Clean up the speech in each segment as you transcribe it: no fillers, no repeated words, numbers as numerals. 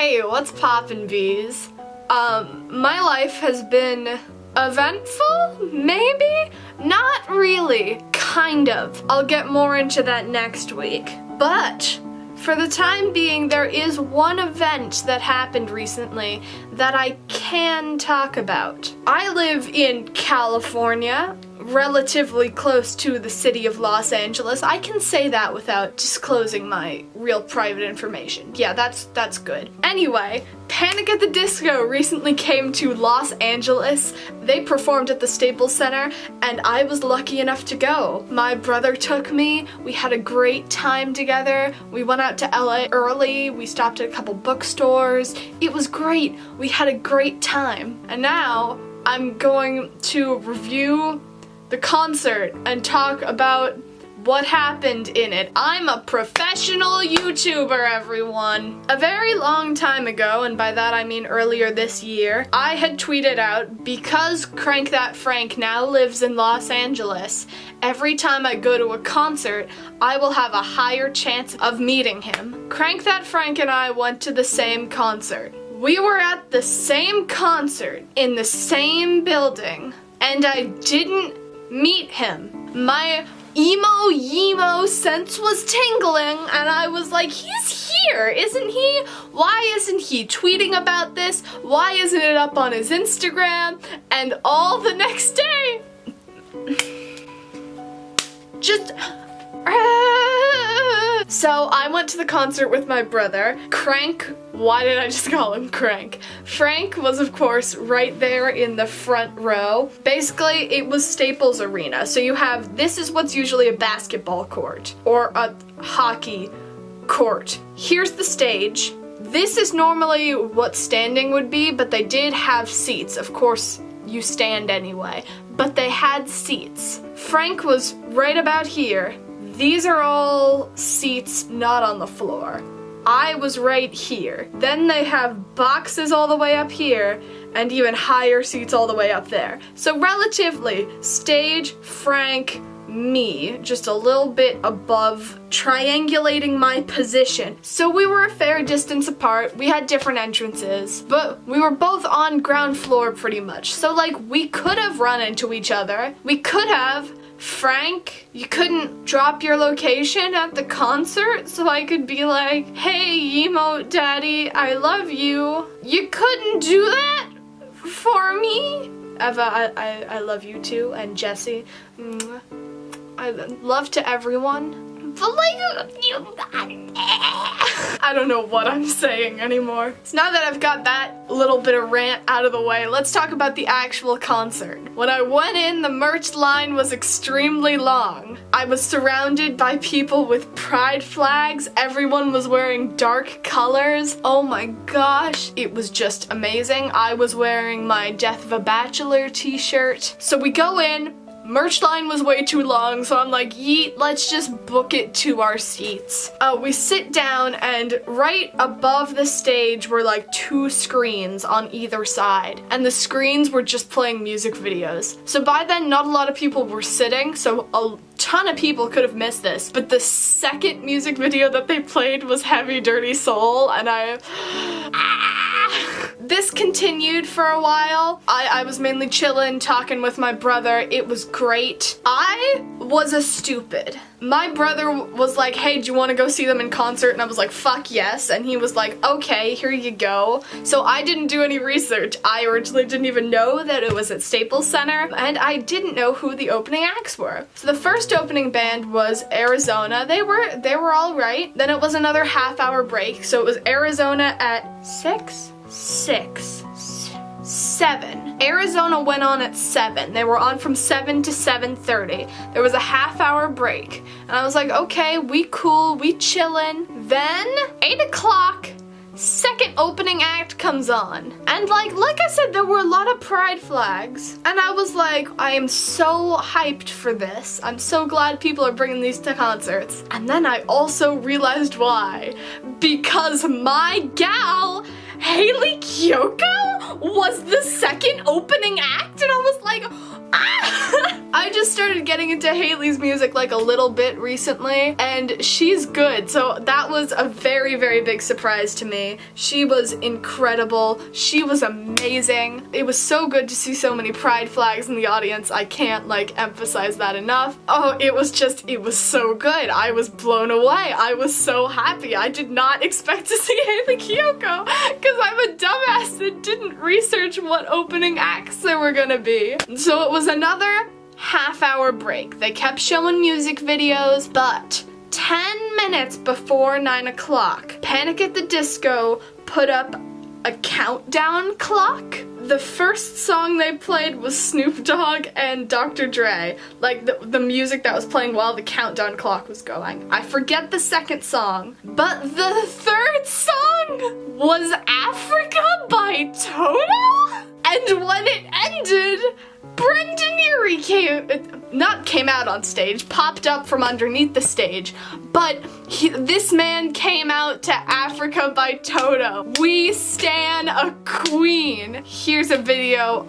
Hey, what's poppin', bees? My life has been eventful, maybe? Not really. Kind of. I'll get more into that next week. But for the time being, there is one event that happened recently that I can talk about. I live in California, relatively close to the city of Los Angeles. I can say that without disclosing my real private information. Yeah, that's good. Anyway, Panic at the Disco recently came to Los Angeles. They performed at the Staples Center, and I was lucky enough to go. My brother took me. We had a great time together. We went out to LA early. We stopped at a couple bookstores. It was great. We had a great time. And now I'm going to review the concert and talk about what happened in it. I'm a professional YouTuber, everyone. A very long time ago, and by that I mean earlier this year, I had tweeted out, because CrankThatFrank now lives in Los Angeles, every time I go to a concert, I will have a higher chance of meeting him. CrankThatFrank and I went to the same concert. We were at the same concert in the same building, and I didn't meet him. My yeemo sense was tingling, and I was like, he's here, isn't he? Why isn't he tweeting about this? Why isn't it up on his Instagram? And all the next day, just so I went to the concert with my brother. Crank, why did I just call him Crank? Frank was, of course, right there in the front row. Basically, it was Staples Arena. So you have, this is what's usually a basketball court or a hockey court. Here's the stage. This is normally what standing would be, but they did have seats. Of course, you stand anyway, but they had seats. Frank was right about here. These are all seats not on the floor. I was right here. Then they have boxes all the way up here and even higher seats all the way up there. So relatively, stage, Frank, me, just a little bit above, triangulating my position. So we were a fair distance apart. We had different entrances, but we were both on ground floor pretty much. So like, we could have run into each other. We could have. Frank, you couldn't drop your location at the concert so I could be like, hey, yeemo daddy, I love you. You couldn't do that for me? Eva, I love you too, and Jesse. I love to everyone. But like, I don't know what I'm saying anymore. So now that I've got that little bit of rant out of the way, let's talk about the actual concert. When I went in, the merch line was extremely long. I was surrounded by people with pride flags. Everyone was wearing dark colors. Oh my gosh, it was just amazing. I was wearing my Death of a Bachelor t-shirt. So we go in. Merch line was way too long, so I'm like, yeet, let's just book it to our seats. We sit down, and right above the stage were like 2 screens on either side, and the screens were just playing music videos. So by then, not a lot of people were sitting, so a ton of people could have missed this, but the second music video that they played was Heavy Dirty Soul, and this continued for a while. I was mainly chilling, talking with my brother. It was great. I was a stupid. My brother was like, hey, do you want to go see them in concert? And I was like, fuck yes. And he was like, okay, here you go. So I didn't do any research. I originally didn't even know that it was at Staples Center, and I didn't know who the opening acts were. So the first opening band was Arizona. They were all right. Then it was another half-hour break. So it was Arizona at 7. Arizona went on at 7. They were on from 7 to 7:30. There was a half-hour break. And I was like, okay, we cool, we chillin'. Then, 8 o'clock, second opening act comes on. And like I said, there were a lot of pride flags. And I was like, I am so hyped for this. I'm so glad people are bringing these to concerts. And then I also realized why. Because my gal, Haley Kiyoko, was the second opening act, and I was like, ah! I just started getting into Haley's music like a little bit recently, and she's good, so that was a very, very big surprise to me. She was incredible. She was amazing. It was so good to see so many pride flags in the audience. I can't like emphasize that enough. Oh, it was so good. I was blown away. I was so happy. I did not expect to see Haley Kiyoko because I'm a dumbass that didn't research what opening acts there were gonna be. So it was another half-hour break. They kept showing music videos, but 10 minutes before 9 o'clock, Panic at the Disco put up a countdown clock. The first song they played was Snoop Dogg and Dr. Dre, like the music that was playing while the countdown clock was going. I forget the second song, but the third song was Africa by Toto? And when it ended, Brendan Urie came out on stage, popped up from underneath the stage, but this man came out to Africa by Toto. We stan a queen. Here's a video.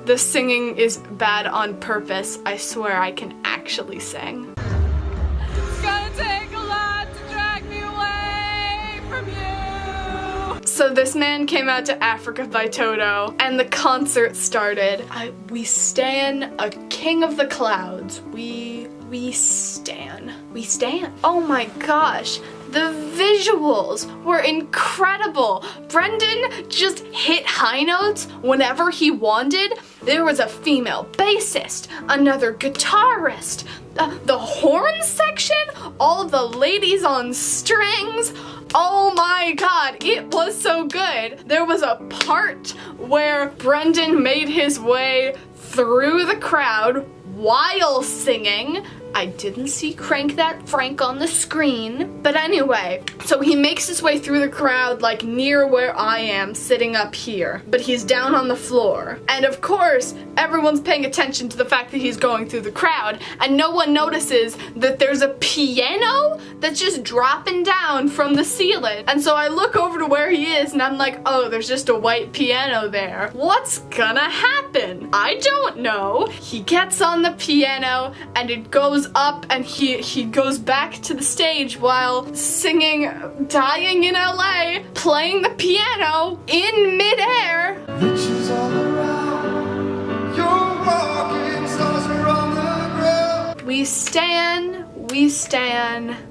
The singing is bad on purpose. I swear I can actually sing. It's gonna take a lot to drag me away from you. So this man came out to Africa by Toto, and the concert started. We stan a king of the clouds. We stan. We stan. Oh my gosh. The visuals were incredible. Brendan just hit high notes whenever he wanted. There was a female bassist, another guitarist, the horn section, all the ladies on strings. Oh my god, it was so good. There was a part where Brendan made his way through the crowd while singing. I didn't see CrankThatFrank on the screen, but anyway, so he makes his way through the crowd like near where I am sitting up here, but he's down on the floor. And of course, everyone's paying attention to the fact that he's going through the crowd, and no one notices that there's a piano that's just dropping down from the ceiling. And so I look over to where he is and I'm like, oh, there's just a white piano there. What's gonna happen? I don't know. He gets on the piano and it goes up and he goes back to the stage while singing Dying in LA, playing the piano in midair. Riches all around, you're walking, stars are on the ground. We stan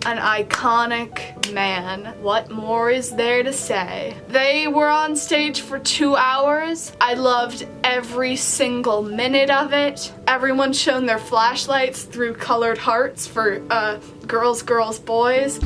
an iconic man. What more is there to say? They were on stage for 2 hours. I loved every single minute of it. Everyone shone their flashlights through colored hearts for girls, girls, boys.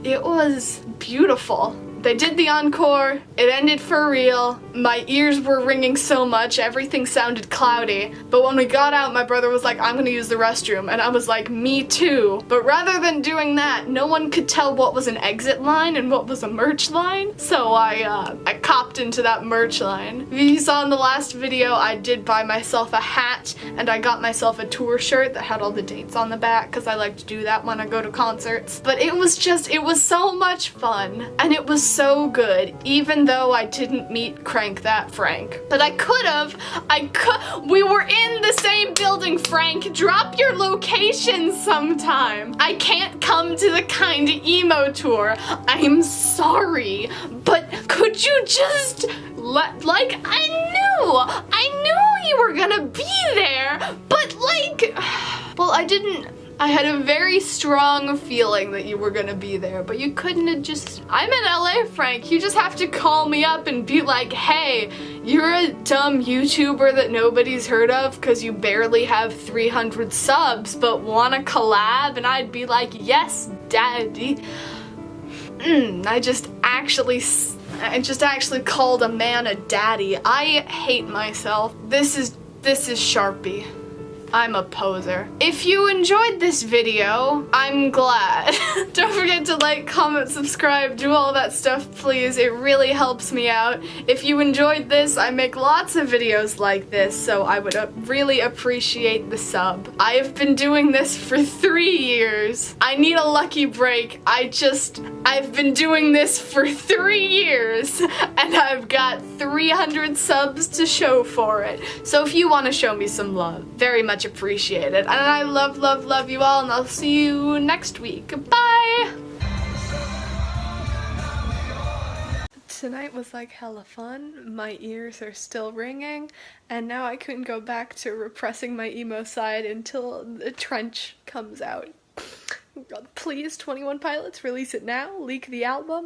It was beautiful. They did the encore, it ended for real, my ears were ringing so much, everything sounded cloudy, but when we got out, my brother was like, I'm gonna use the restroom, and I was like, me too. But rather than doing that, no one could tell what was an exit line and what was a merch line, so I copped into that merch line. If you saw in the last video, I did buy myself a hat, and I got myself a tour shirt that had all the dates on the back, because I like to do that when I go to concerts. But it was so much fun, and it was so good, even though I didn't meet CrankThatFrank. But I could've. We were in the same building, Frank. Drop your location sometime. I can't come to the Kinda Emo tour. I'm sorry, but could you just like, I knew you were gonna be there, but like, well, I had a very strong feeling that you were gonna be there, but you couldn't have just... I'm in LA, Frank. You just have to call me up and be like, hey, you're a dumb YouTuber that nobody's heard of because you barely have 300 subs, but wanna collab? And I'd be like, yes, daddy. I just actually called a man a daddy. I hate myself. This is Sharpie. I'm a poser. If you enjoyed this video, I'm glad. Don't forget to like, comment, subscribe, do all that stuff, please. It really helps me out. If you enjoyed this, I make lots of videos like this, so I would really appreciate the sub. I have been doing this for 3 years. I need a lucky break. I've been doing this for 3 years, and I've got 300 subs to show for it. So if you want to show me some love, very much appreciate it. And I love, love, love you all, and I'll see you next week. Bye! Tonight was like hella fun. My ears are still ringing, and now I couldn't go back to repressing my emo side until the trench comes out. Please, 21 Pilots, release it now. Leak the album.